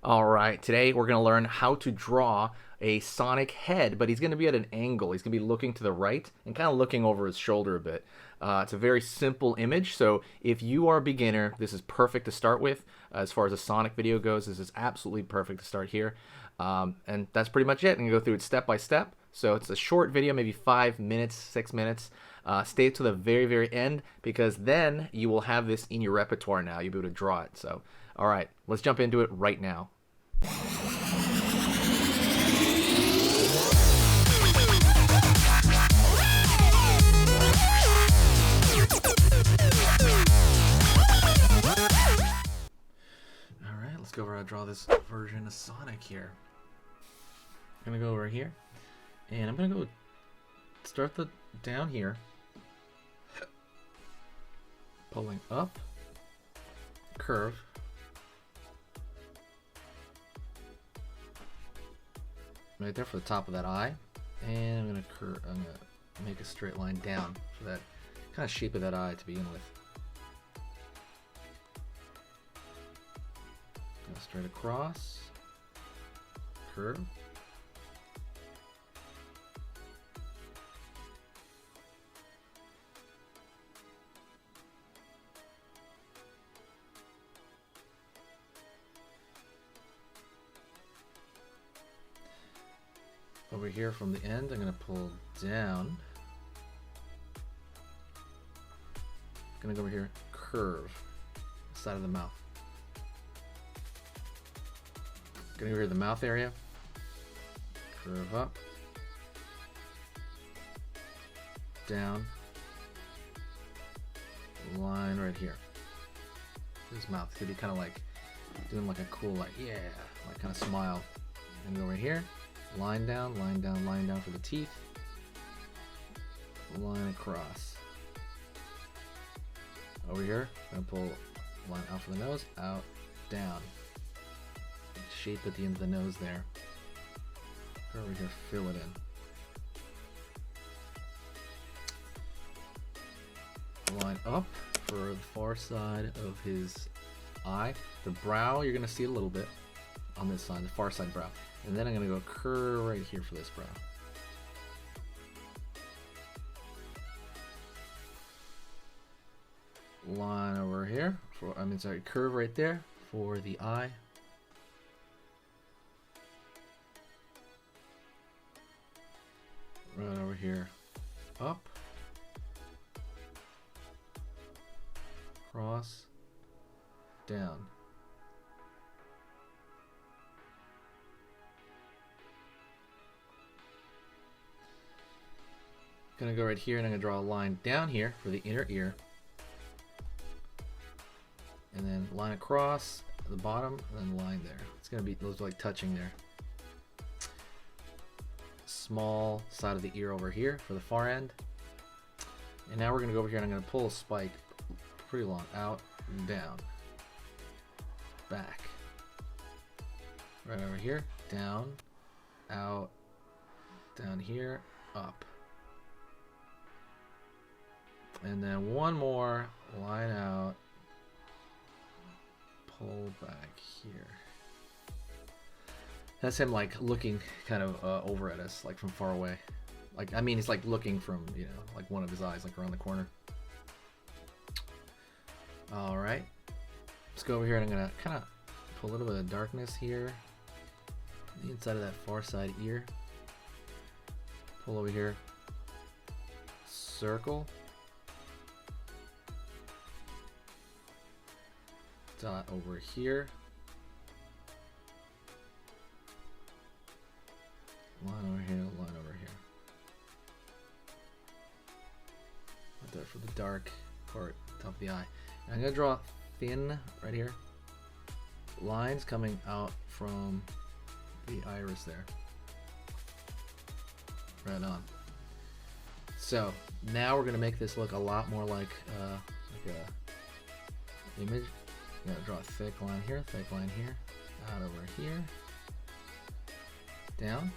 All right, today we're going to learn how to draw a Sonic head, but he's going to be at an angle. He's going to be looking to the right and kind of looking over his shoulder a bit. It's a very simple image, so if you are a beginner, this is perfect to start with. As far as a Sonic video goes, this is absolutely perfect to start here. And that's pretty much it. I'm going to go through it step by step. So it's a short video, maybe 5 minutes, 6 minutes. Stay to the very, very end because then you will have this in your repertoire now. You'll be able to draw it. So, all right, let's jump into it right now. Alright, let's go over and draw this version of Sonic here. I'm gonna go over here, and I'm gonna go start the down here, pulling up, curve, right there for the top of that eye, and I'm gonna make a straight line down for that kind of shape of that eye to begin with. Go straight across, curve, over here from the end, I'm going to pull down. I'm going to go over here, curve, side of the mouth. Going to go here to the mouth area, curve up, down, line right here. His mouth could be kind of like doing like a cool, like, yeah, like kind of smile. And go right here. Line down, line down, line down for the teeth. Line across. Over here, I'm gonna pull line out for the nose, out, down. Shape at the end of the nose there. Over here, fill it in. Line up for the far side of his eye. The brow, you're gonna see a little bit on this side, the far side brow. And then I'm going to go curve right here for this brow. Line over here, curve right there for the eye. Right over here, up, cross, down. Gonna go right here and I'm gonna draw a line down here for the inner ear, and then line across the bottom and then line there. It's gonna be those like touching there. Small side of the ear over here for the far end, and now we're gonna go over here and I'm gonna pull a spike pretty long out, down, back, right over here, down, out, down here, up. And then one more, line out, pull back here. That's him like looking kind of over at us, like from far away. Like, I mean, he's like looking from, you know, like one of his eyes, like around the corner. All right, let's go over here and I'm gonna kind of put a little bit of darkness here. The inside of that far side ear. Pull over here, circle. Dot over here. Line over here, line over here. Right there for the dark part, top of the eye. And I'm gonna draw thin right here. Lines coming out from the iris there. Right on. So now we're gonna make this look a lot more like a image. I'm gonna draw a thick line here, out over here, down.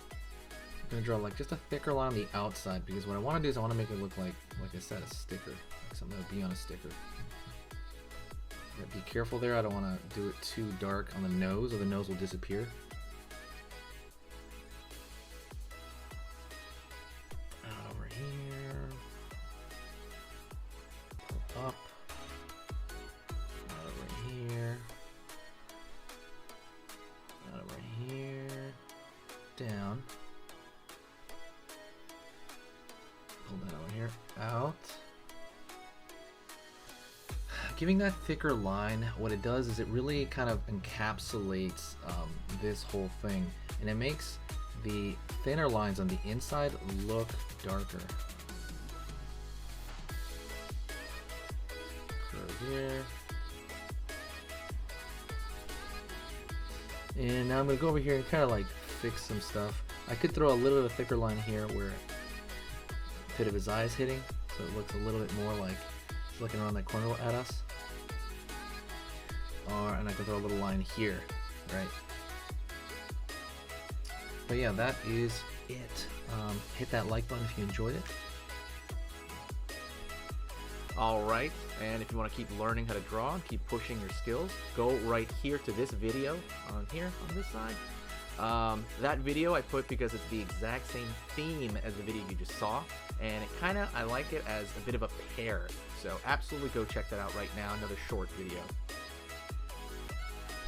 I'm gonna draw like just a thicker line on the outside because what I want to do is I want to make it look like I said, a sticker, like something that would be on a sticker. Be careful there. I don't want to do it too dark on the nose, or the nose will disappear. Over here. Pull up. Over here. Over here. Down. Pull that over here. Out. Giving that thicker line, what it does is it really kind of encapsulates this whole thing, and it makes the thinner lines on the inside look darker. Curve here. And now I'm going to go over here and kind of like fix some stuff. I could throw a little bit of a thicker line here where the pit of his eye is hitting, so it looks a little bit more like it's looking around that corner at us. And I can throw a little line here, right? But yeah, that is it. Hit that like button if you enjoyed it. Alright, and if you want to keep learning how to draw and keep pushing your skills, go right here to this video on here, on this side. That video I put because it's the exact same theme as the video you just saw, and I like it as a bit of a pair. So absolutely go check that out right now, another short video.